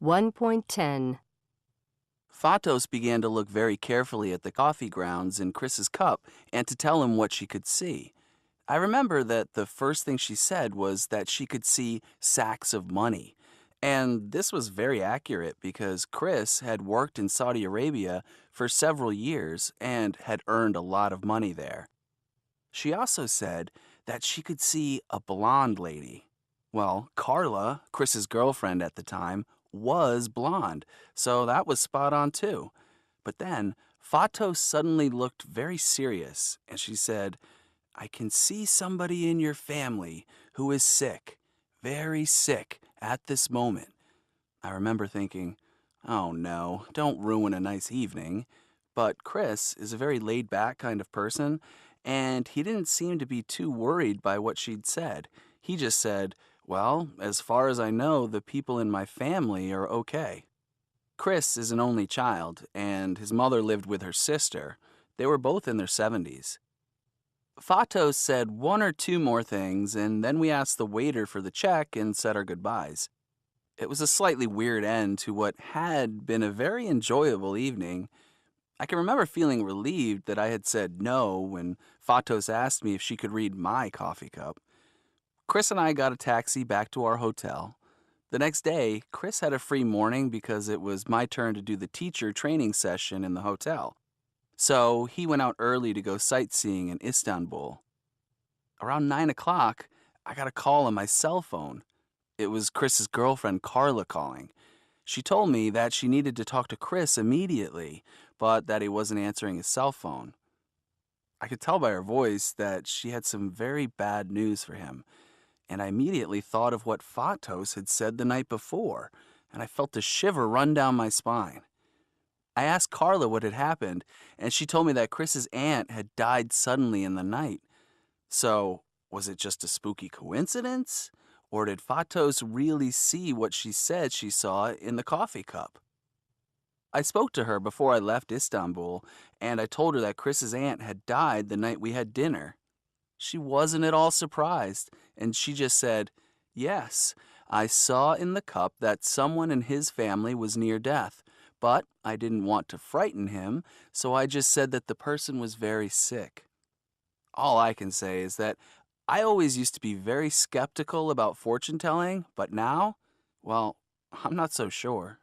1.10. Fatos began to look very carefully at the coffee grounds in Chris's cup and to tell him what she could see. I remember that the first thing she said was that she could see sacks of money. And this was very accurate because Chris had worked in Saudi Arabia for several years and had earned a lot of money there. She also said that she could see a blonde lady. Well, Carla, Chris's girlfriend at the time, was blonde, so that was spot on too. But then Fato suddenly looked very serious and she said, I can see somebody in your family who is sick, very sick at this moment. I remember thinking, oh no, don't ruin a nice evening. But Chris is a very laid back kind of person, and he didn't seem to be too worried by what she'd said. He just said, well, as far as I know, the people in my family are okay. Chris is an only child, and his mother lived with her sister. They were both in their 70s. Fatos said one or two more things, and then we asked the waiter for the check and said our goodbyes. It was a slightly weird end to what had been a very enjoyable evening. I can remember feeling relieved that I had said no when Fatos asked me if she could read my coffee cup. Chris and I got a taxi back to our hotel. The next day, Chris had a free morning because it was my turn to do the teacher training session in the hotel. So he went out early to go sightseeing in Istanbul. Around 9 o'clock, I got a call on my cell phone. It was Chris's girlfriend Carla calling. She told me that she needed to talk to Chris immediately, but that he wasn't answering his cell phone. I could tell by her voice that she had some very bad news for him, and I immediately thought of what Fatos had said the night before, and I felt a shiver run down my spine. I asked Carla what had happened, and she told me that Chris's aunt had died suddenly in the night. So, was it just a spooky coincidence? Or did Fatos really see what she said she saw in the coffee cup? I spoke to her before I left Istanbul, and I told her that Chris's aunt had died the night we had dinner. She wasn't at all surprised, and she just said, yes, I saw in the cup that someone in his family was near death, but I didn't want to frighten him, so I just said that the person was very sick. All I can say is that I always used to be very skeptical about fortune telling, but now, well, I'm not so sure.